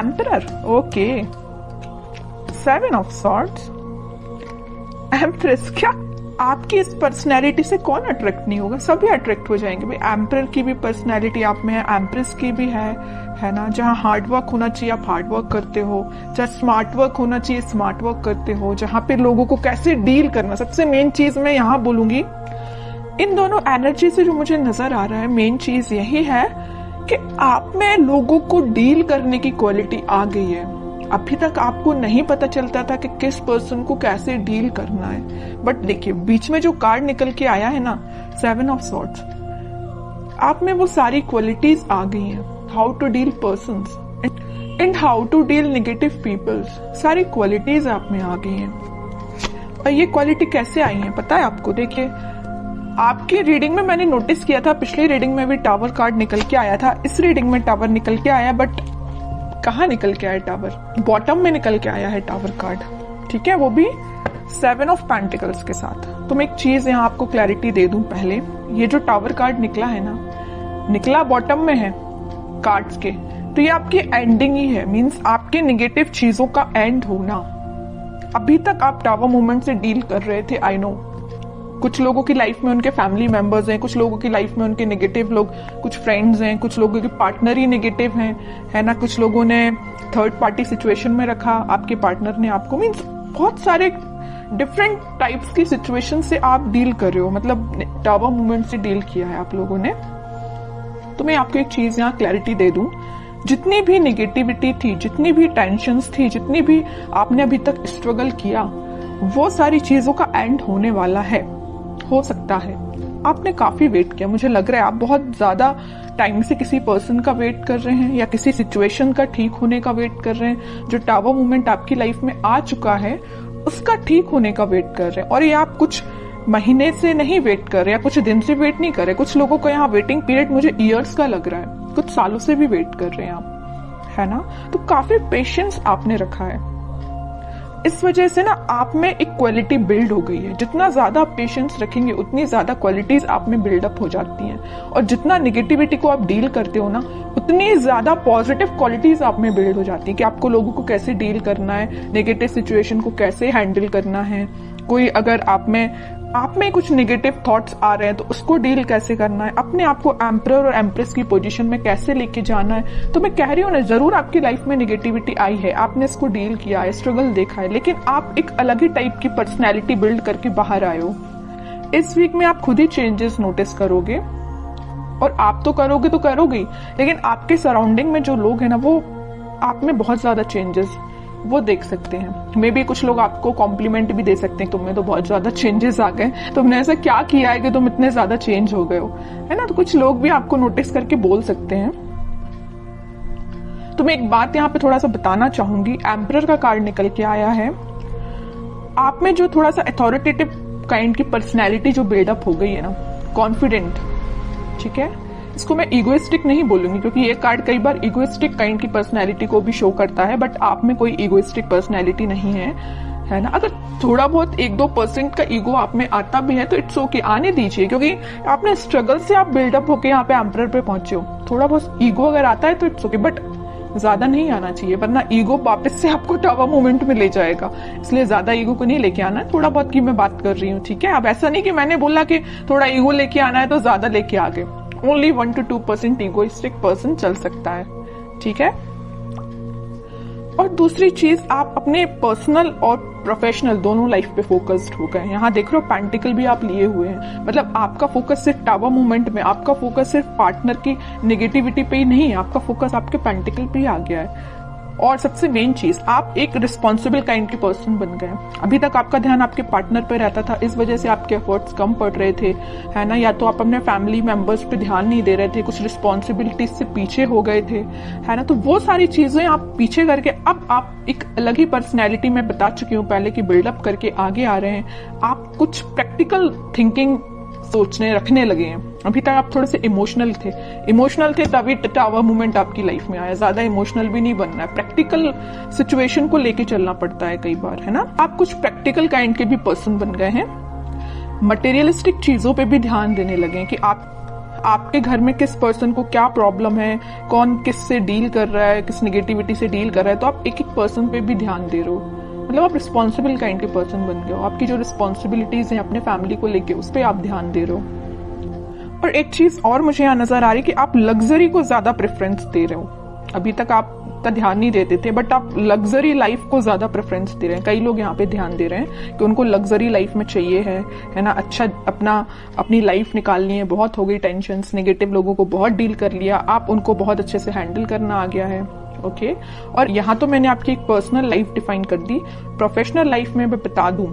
Emperor, okay. 7 of swords, empress. क्या आपकी इस पर्सनैलिटी से कौन अट्रैक्ट नहीं होगा? सभी अट्रैक्ट हो जाएंगे भाई। एम्परर की भी पर्सनैलिटी आप में है, एम्प्रेस की भी है ना। जहाँ हार्ड वर्क होना चाहिए आप हार्ड वर्क करते हो, जहाँ स्मार्ट वर्क होना चाहिए स्मार्ट वर्क करते हो, जहाँ पे लोगों को कैसे डील करना, सबसे मेन चीज मैं यहाँ बोलूंगी इन दोनों एनर्जी से जो मुझे नजर आ रहा है, मेन चीज यही है कि आप में लोगों को डील करने की क्वालिटी आ गई है। अभी तक आपको नहीं पता चलता था कि किस पर्सन को कैसे डील करना है, बट देखिए बीच में जो कार्ड निकल के आया है ना, 7 ऑफ सॉर्ड्स, आप में वो सारी क्वालिटीज आ गई हैं। How to deal persons and how to deal negative peoples, सारी क्वालिटीज आप में आ गई हैं। और ये क्वालिटी कैसे आई है पता है आपको? देखिए आपकी रीडिंग में मैंने नोटिस किया था, पिछली रीडिंग में भी टावर कार्ड निकल के आया था, इस रीडिंग में टावर निकल के आया, बट कहाँ निकल के आया टावर? बॉटम में निकल के आया है टावर कार्ड, ठीक है, वो भी 7 ऑफ पेंटिकल्स के साथ। तो मैं एक चीज यहाँ आपको क्लैरिटी दे दूं पहले, ये जो टावर कार्ड निकला है ना, निकला बॉटम में है कार्ड्स के, तो ये आपकी एंडिंग ही है, मींस आपके नेगेटिव चीजों का एंड होना। अभी तक आप टावर मूवमेंट से डील कर रहे थे, आई नो। कुछ लोगों की लाइफ में उनके फैमिली मेंबर्स हैं, कुछ लोगों की लाइफ में उनके नेगेटिव लोग, कुछ फ्रेंड्स हैं, कुछ लोगों के पार्टनर ही नेगेटिव हैं, है ना। कुछ लोगों ने थर्ड पार्टी सिचुएशन में रखा आपके पार्टनर ने आपको, मीन्स बहुत सारे डिफरेंट टाइप्स की सिचुएशन से आप डील कर रहे हो, मतलब टावर मूवमेंट से डील किया है आप लोगों ने। तो मैं आपको एक चीज यहाँ क्लैरिटी दे दूं, जितनी भी नेगेटिविटी थी, जितनी भी टेंशन्स थी, जितनी भी आपने अभी तक स्ट्रगल किया, वो सारी चीजों का एंड होने वाला है। हो सकता है आपने काफी वेट किया, मुझे लग रहा है आप बहुत ज्यादा टाइम से किसी पर्सन का वेट कर रहे हैं या किसी सिचुएशन का ठीक होने का वेट कर रहे हैं। जो टावर मूवमेंट आपकी लाइफ में आ चुका है उसका ठीक होने का वेट कर रहे हैं, और ये आप कुछ महीने से नहीं वेट कर रहे या कुछ दिन से वेट नहीं कर रहे। कुछ लोगों को यहाँ वेटिंग पीरियड मुझे ईयर्स का लग रहा है, कुछ सालों से भी वेट कर रहे हैं आप, है ना। तो काफी पेशेंस आपने रखा है, इस वजह से ना आप में एक क्वालिटी बिल्ड हो गई है। जितना ज्यादा आप पेशेंस रखेंगे उतनी ज्यादा क्वालिटीज आप में बिल्डअप हो जाती हैं, और जितना निगेटिविटी को आप डील करते हो ना, उतनी ज्यादा पॉजिटिव क्वालिटीज आप में बिल्ड हो जाती है कि आपको लोगों को कैसे डील करना है, नेगेटिव सिचुएशन को कैसे हैंडल करना है। कोई अगर आप में कुछ नेगेटिव थॉट्स आ रहे हैं तो उसको डील कैसे करना है, अपने आप को एम्परर और एम्प्रेस की पोजीशन में कैसे लेके जाना है। तो मैं कह रही हूँ ना, जरूर आपकी लाइफ में नेगेटिविटी आई है, आपने इसको डील किया है, स्ट्रगल देखा है, लेकिन आप एक अलग ही टाइप की पर्सनैलिटी बिल्ड करके बाहर आए हो। इस वीक में आप खुद ही चेंजेस नोटिस करोगे, और आप तो करोगे ही, लेकिन आपके सराउंडिंग में जो लोग हैं ना, वो आप में बहुत ज्यादा चेंजेस वो देख सकते हैं। मे बी कुछ लोग आपको कॉम्प्लीमेंट भी दे सकते हैं, तुमने तो बहुत ज्यादा चेंजेस आ गए, तुमने ऐसा क्या किया है कि तुम इतने ज्यादा चेंज हो गए हो, है ना। तो कुछ लोग भी आपको नोटिस करके बोल सकते हैं। तो मैं एक बात यहाँ पे थोड़ा सा बताना चाहूंगी, एम्परर का कार्ड निकल के आया है, आप में जो थोड़ा सा अथॉरिटेटिव काइंड की पर्सनैलिटी जो बिल्डअप हो गई है ना, कॉन्फिडेंट, ठीक है। इसको मैं इगोइस्टिक नहीं बोलूंगी, क्योंकि ये कार्ड कई बार इगोइस्टिक काइंड की पर्सनैलिटी को भी शो करता है, बट आप में कोई इगोइस्टिक पर्सनैलिटी नहीं है ना। अगर थोड़ा बहुत 1-2% का ईगो आप में आता भी है तो इट्स ओके, आने दीजिए, क्योंकि आपने स्ट्रगल से आप बिल्डअप होके यहाँ पे एम्परर पे पहुंचे हो। थोड़ा बहुत ईगो अगर आता है तो इट्स ओके, बट ज्यादा नहीं आना चाहिए, वरना ईगो वापस से आपको टावर मूवमेंट में ले जाएगा। इसलिए ज्यादा ईगो को नहीं लेके आना है, थोड़ा बहुत की मैं बात कर रही हूँ, ठीक है। अब ऐसा नहीं कि मैंने बोला कि थोड़ा ईगो लेके आना है तो ज्यादा लेके आ गए। ओनली 1-2% इगोइस्टिक पर्सन चल सकता है, ठीक है। और दूसरी चीज, आप अपने पर्सनल और प्रोफेशनल दोनों लाइफ पे फोकस्ड हो गए। यहाँ देख रहे हो पेंटिकल भी आप लिए हुए हैं, मतलब आपका फोकस सिर्फ टावर मूवमेंट में, आपका फोकस सिर्फ पार्टनर की नेगेटिविटी पे ही नहीं है, आपका फोकस आपके पेंटिकल पे ही आ गया है। और सबसे मेन चीज, आप एक रिस्पॉन्सिबल काइंड के पर्सन बन गए। अभी तक आपका ध्यान आपके पार्टनर पे रहता था, इस वजह से आपके एफर्ट्स कम पड़ रहे थे, है ना। या तो आप अपने फैमिली मेंबर्स पे ध्यान नहीं दे रहे थे, कुछ रिस्पॉन्सिबिलिटीज से पीछे हो गए थे, है ना। तो वो सारी चीजें आप पीछे करके अब आप एक अलग ही पर्सनैलिटी में बता चुकी हूँ पहले की बिल्डअप करके आगे आ रहे हैं। आप कुछ प्रैक्टिकल थिंकिंग सोचने रखने लगे हैं। अभी तक आप थोड़े से इमोशनल थे तभी टावर मूवमेंट आपकी लाइफ में आया। ज्यादा इमोशनल भी नहीं बनना है, प्रैक्टिकल सिचुएशन को लेके चलना पड़ता है कई बार, है ना। आप कुछ प्रैक्टिकल काइंड के भी पर्सन बन गए हैं, मटेरियलिस्टिक चीजों पे भी ध्यान देने लगे कि आपके घर में किस पर्सन को क्या प्रॉब्लम है, कौन किस से डील कर रहा है, किस नेगेटिविटी से डील कर रहा है, तो आप एक एक पर्सन पे भी ध्यान दे रहे हो। मतलब आप रिस्पॉन्सिबल काइंड के पर्सन बन गए हो। आपकी जो रिस्पॉन्सिबिलिटीज हैं अपने फैमिली को लेके, उस पर आप ध्यान दे रहे हो। और एक चीज और मुझे यहाँ नजर आ रही है कि आप लग्जरी को ज्यादा प्रेफरेंस दे रहे हो। अभी तक आप का ध्यान नहीं देते थे, बट आप लग्जरी लाइफ को ज्यादा प्रेफरेंस दे रहे हैं। कई लोग यहाँ पे ध्यान दे रहे हैं कि उनको लग्जरी लाइफ में चाहिए है ना, अच्छा अपनी लाइफ निकालनी है। बहुत हो गई टेंशन, नेगेटिव लोगों को बहुत डील कर लिया, आप उनको बहुत अच्छे से हैंडल करना आ गया है। ओके, और यहाँ तो मैंने आपकी एक पर्सनल लाइफ डिफाइन कर दी। प्रोफेशनल लाइफ में मैं बता दूं,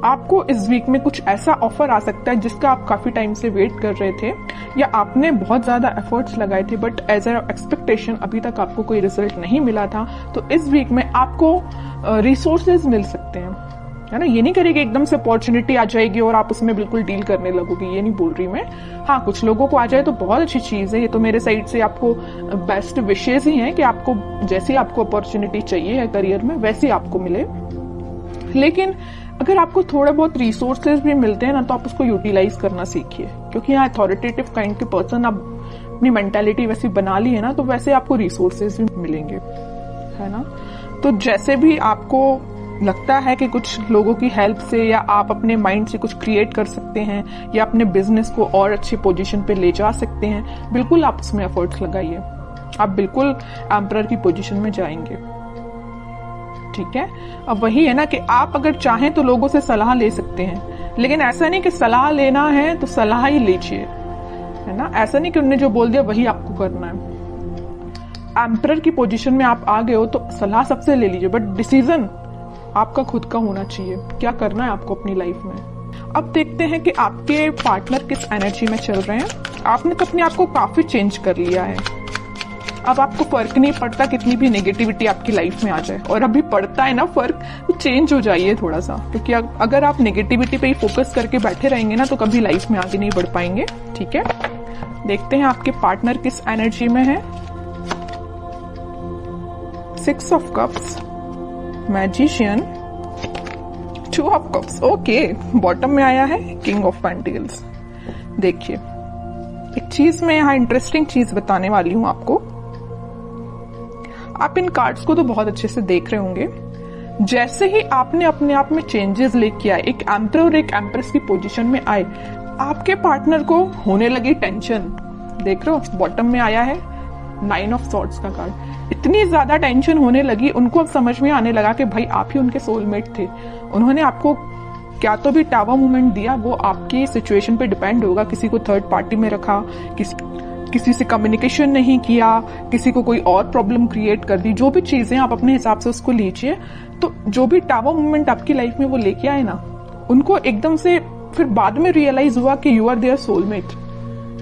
आपको इस वीक में कुछ ऐसा ऑफर आ सकता है जिसका आप काफी टाइम से वेट कर रहे थे, या आपने बहुत ज्यादा एफर्ट्स लगाए थे, बट एज अ एक्सपेक्टेशन अभी तक आपको कोई रिजल्ट नहीं मिला था। तो इस वीक में आपको रिसोर्सेज मिल सकते हैं, है ना। ये नहीं करेगी एकदम से अपॉर्चुनिटी आ जाएगी और आप उसमें बिल्कुल डील करने लगोगे, ये नहीं बोल रही मैं। हाँ, कुछ लोगों को आ जाए तो बहुत अच्छी चीज है। ये तो मेरे साइड से आपको बेस्ट विशेष ही है कि आपको जैसी आपको अपॉर्चुनिटी चाहिए है करियर में, वैसी आपको मिले। लेकिन अगर आपको थोड़े बहुत रिसोर्सेज भी मिलते हैं ना, तो आप उसको यूटिलाइज करना सीखिए, क्योंकि यहाँ अथॉरिटेटिव काइंड के पर्सन आप अपनी मेंटालिटी वैसी बना ली है ना, तो वैसे आपको रिसोर्सेज भी मिलेंगे, है ना। तो जैसे भी आपको लगता है कि कुछ लोगों की हेल्प से या आप अपने माइंड से कुछ क्रिएट कर सकते हैं या अपने बिजनेस को और अच्छी पोजीशन पे ले जा सकते हैं, बिल्कुल आप उसमें एफर्ट्स लगाइए। आप बिल्कुल एम्परर की पोजीशन में जाएंगे, ठीक है। अब वही है ना कि आप अगर चाहें तो लोगों से सलाह ले सकते हैं, लेकिन ऐसा नहीं कि सलाह लेना है तो सलाह ही लीजिए, है ना। ऐसा नहीं कि उन्होंने जो बोल दिया वही आपको करना है। एम्परर की पोजीशन में आप आ गए हो तो सलाह सबसे ले लीजिए, बट डिसीजन आपका खुद का होना चाहिए, क्या करना है आपको अपनी लाइफ में। अब देखते हैं कि आपके पार्टनर किस एनर्जी में चल रहे हैं। आपने तो अपने आप को काफी चेंज कर लिया है। अब आपको फर्क नहीं पड़ता कितनी भी नेगेटिविटी आपकी लाइफ में आ जाए, और अभी पड़ता है ना फर्क, तो चेंज हो जाइए थोड़ा सा, क्योंकि अगर आप नेगेटिविटी पे ही फोकस करके बैठे रहेंगे ना, तो कभी लाइफ में आगे नहीं बढ़ पाएंगे, ठीक है। देखते हैं आपके पार्टनर किस एनर्जी में है। 6 of cups, magician, 2 of cups, okay. Bottom में आया है किंग ऑफ पेंटिकल्स। देखिए, एक चीज मैं यहाँ इंटरेस्टिंग चीज बताने वाली हूं आपको। आप इन कार्ड्स को तो बहुत अच्छे से देख रहे होंगे। जैसे ही आपने अपने आप में चेंजेस लेके आए, एक एम्परर और एक एम्प्रेस की पोजीशन में आए, आपके पार्टनर को होने लगी टेंशन। देख रहे हो, बॉटम में आया है 9 ऑफ सॉर्ड्स का कार्ड। इतनी ज्यादा टेंशन होने लगी, उनको अब समझ में आने लगा कि भाई आप ही उनके सोलमेट थे। उन्होंने आपको क्या तो भी टावर मूवमेंट दिया, वो आपकी सिचुएशन पे डिपेंड होगा। किसी को थर्ड पार्टी में रखा, किसी से कम्युनिकेशन नहीं किया, किसी को कोई और प्रॉब्लम क्रिएट कर दी। जो भी चीजें आप अपने हिसाब से उसको लीजिए। तो जो भी टावर मूवमेंट आपकी लाइफ में वो लेके आए ना, उनको एकदम से फिर बाद में रियलाइज हुआ कि यू आर देयर सोलमेट,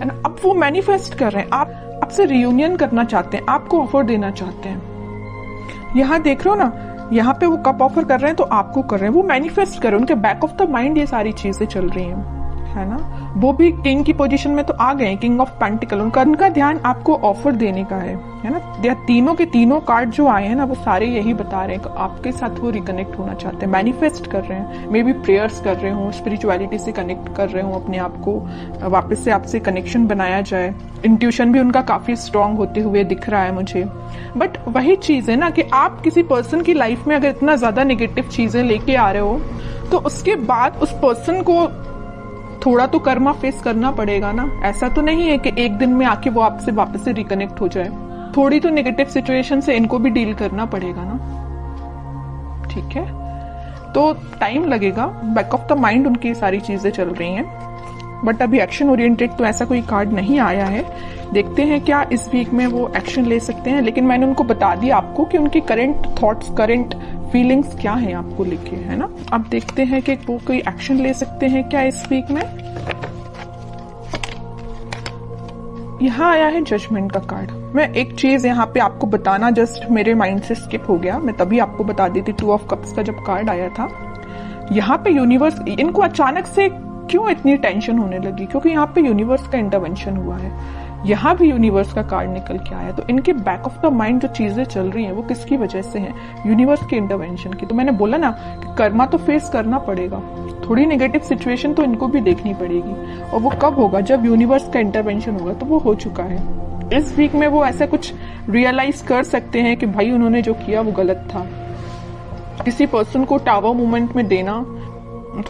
है ना। अब वो मैनिफेस्ट कर रहे हैं, आप आपसे रियूनियन करना चाहते हैं, आपको ऑफर देना चाहते हैं। यहाँ देख रहे हो ना, यहाँ पे वो कप ऑफर कर रहे हैं तो आपको कर रहे हैं, वो मैनिफेस्ट कर रहे हैं। उनके बैक ऑफ द माइंड ये सारी चीजें चल रही हैं, है ना। वो भी किंग की पोजीशन में तो आ गए, किंग ऑफ पेंटिकल। उनका ध्यान आपको ऑफर देने का है ना। तीनों के तीनों कार्ड जो आए हैं ना, वो सारे यही बता रहे हैं कि आपके साथ वो रिकनेक्ट होना चाहते हैं, मैनिफेस्ट कर रहे हैं। मे बी प्रेयर्स कर रहे हो, स्पिरिचुअलिटी से कनेक्ट कर रहे हो, अपने आप को वापस से आपसे कनेक्शन बनाया जाए। इंट्यूशन भी उनका काफी स्ट्रांग होते हुए दिख रहा है मुझे। बट वही चीज है ना कि आप किसी पर्सन की लाइफ में अगर इतना ज्यादा नेगेटिव चीजें लेके आ रहे हो, तो उसके बाद उस पर्सन को थोड़ा तो कर्मा फेस करना पड़ेगा ना। ऐसा तो नहीं है कि एक दिन में आके वो आपसे वापस से रिकनेक्ट हो जाए। थोड़ी तो नेगेटिव सिचुएशन से इनको भी डील करना पड़ेगा ना, ठीक है। तो टाइम लगेगा, बैक ऑफ द माइंड उनकी सारी चीजें चल रही हैं, बट अभी एक्शन ओरिएंटेड तो ऐसा कोई कार्ड नहीं आया है। देखते हैं क्या इस वीक में वो एक्शन ले सकते हैं। लेकिन मैंने उनको बता दिया आपको कि उनके करंट थॉट्स, करंट फीलिंग्स क्या हैं आपको लेके, है ना। अब देखते हैं कि वो कोई एक्शन ले सकते हैं क्या इस वीक में। यहाँ आया है जजमेंट का कार्ड। मैं एक चीज यहाँ पे आपको बताना जस्ट मेरे माइंड से स्किप हो गया, मैं तभी आपको बता देती। 2 ऑफ कप्स का जब कार्ड आया था, यहाँ पे यूनिवर्स, इनको अचानक से क्यों इतनी टेंशन होने लगी, क्योंकि यहाँ पे यूनिवर्स का इंटरवेंशन हुआ है। यहाँ भी यूनिवर्स का कार्ड निकल के आया। तो इनके बैक ऑफ द माइंड जो चीजें चल रही हैं वो किसकी वजह से हैं? यूनिवर्स के इंटरवेंशन की। तो मैंने बोला ना कि कर्मा तो फेस करना पड़ेगा, थोड़ी नेगेटिव सिचुएशन तो इनको भी देखनी पड़ेगी, और वो कब होगा? जब यूनिवर्स का इंटरवेंशन होगा। तो वो हो चुका है। इस वीक में वो ऐसा कुछ रियलाइज कर सकते हैं कि भाई उन्होंने जो किया वो गलत था। किसी पर्सन को टावर मूवमेंट में देना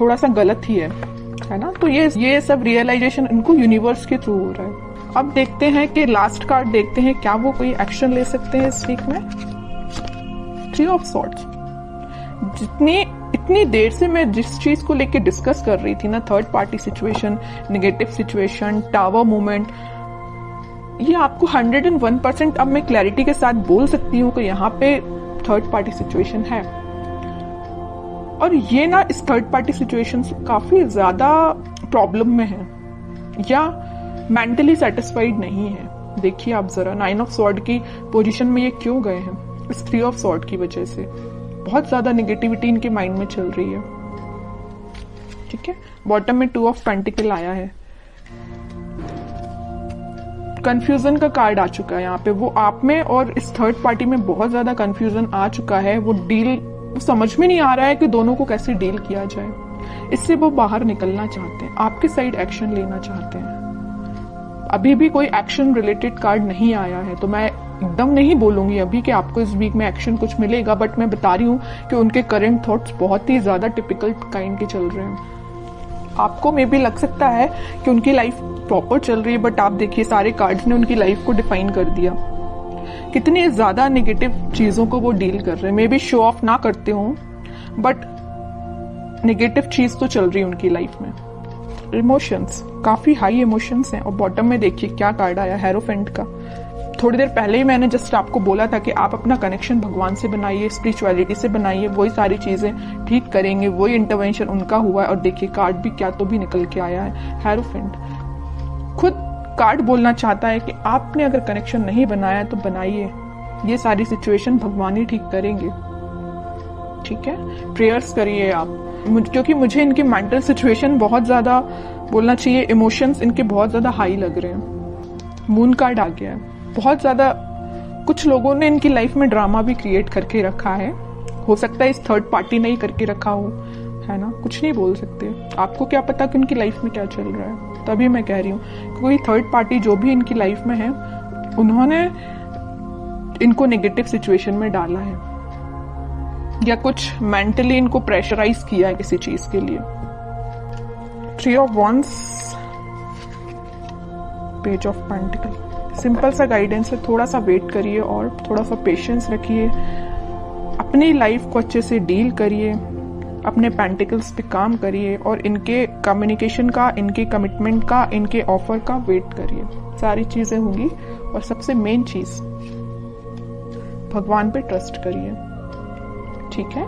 थोड़ा सा गलत ही है ना? तो ये सब रियलाइजेशन इनको यूनिवर्स के थ्रू हो रहा है। अब देखते हैं कि लास्ट कार्ड देखते हैं, क्या वो कोई एक्शन ले सकते हैं इस वीक में? 3 ऑफ सॉर्ड्स। इतनी देर से मैं जिस चीज को लेके डिस्कस कर रही थी ना, third party situation, negative situation, tower movement, ये आपको 101% अब मैं क्लैरिटी के साथ बोल सकती हूँ कि यहाँ पे थर्ड पार्टी सिचुएशन है। और ये ना इस थर्ड पार्टी सिचुएशन से काफी ज्यादा प्रॉब्लम में है या मेंटली सेटिस्फाइड नहीं है। देखिए आप जरा 9 ऑफ सॉर्ड की पोजीशन में ये क्यों गए हैं? इस 3 ऑफ सॉर्ड की वजह से बहुत ज्यादा नेगेटिविटी इनके माइंड में चल रही है। ठीक है, बॉटम में 2 ऑफ पेंटिकल आया है। कंफ्यूजन का कार्ड आ चुका है यहाँ पे। वो आप में और इस थर्ड पार्टी में बहुत ज्यादा कंफ्यूजन आ चुका है। वो समझ में नहीं आ रहा है कि दोनों को कैसे डील किया जाए। इससे वो बाहर निकलना चाहते हैं, आपके साइड एक्शन लेना चाहते हैं। अभी भी कोई एक्शन रिलेटेड कार्ड नहीं आया है, तो मैं एकदम नहीं बोलूंगी अभी कि आपको इस वीक में एक्शन कुछ मिलेगा, बट मैं बता रही हूँ कि उनके करंट थॉट्स बहुत ही ज्यादा टिपिकल काइंड के चल रहे हैं। आपको मे भी लग सकता है कि उनकी लाइफ प्रॉपर चल रही है, बट आप देखिए सारे कार्ड्स ने उनकी लाइफ को डिफाइन कर दिया। कितनी ज्यादा नेगेटिव चीजों को वो डील कर रहे हैं। मे बी शो ऑफ ना करते हो, बट नेगेटिव चीज तो चल रही है उनकी लाइफ में। इमोशंस, काफी हाई इमोशंस हैं। और बॉटम में देखिए क्या कार्ड आया, हेरोफेंट का। थोड़ी देर पहले ही मैंने जस्ट आपको बोला था कि आप अपना कनेक्शन भगवान से बनाइए, स्पिरिचुअलिटी से बनाइए, वही सारी चीजें ठीक करेंगे, वही इंटरवेंशन उनका हुआ है। और देखिए कार्ड भी क्या तो भी निकल के आया है, हेरोफेंट। खुद कार्ड बोलना चाहता है कि आपने अगर कनेक्शन नहीं बनाया तो बनाइए, ये सारी सिचुएशन भगवान ही ठीक करेंगे। ठीक है, प्रेयर्स करिए आप, क्योंकि मुझे इनकी मेंटल सिचुएशन बहुत ज्यादा, बोलना चाहिए इमोशंस इनके बहुत ज्यादा हाई लग रहे हैं। मून कार्ड आ गया है। बहुत ज्यादा कुछ लोगों ने इनकी लाइफ में ड्रामा भी क्रिएट करके रखा है। हो सकता है इस थर्ड पार्टी ने ही करके रखा हो, है ना? कुछ नहीं बोल सकते। आपको क्या पता कि उनकी लाइफ में क्या चल रहा है। तभी मैं कह रही हूँ कोई थर्ड पार्टी जो भी इनकी लाइफ में है, उन्होंने इनको नेगेटिव सिचुएशन में डाला है या कुछ मेंटली इनको प्रेशराइज किया है किसी चीज के लिए। 3 of wands, page of pentacle. Simple सा गाइडेंस है, थोड़ा सा वेट करिए और थोड़ा सा पेशेंस रखिए, अपनी लाइफ को अच्छे से डील करिए, अपने पेंटिकल्स पे काम करिए और इनके कम्युनिकेशन का, इनके कमिटमेंट का, इनके ऑफर का वेट करिए। सारी चीजें होंगी। और सबसे मेन चीज, भगवान पे ट्रस्ट करिए। ठीक है,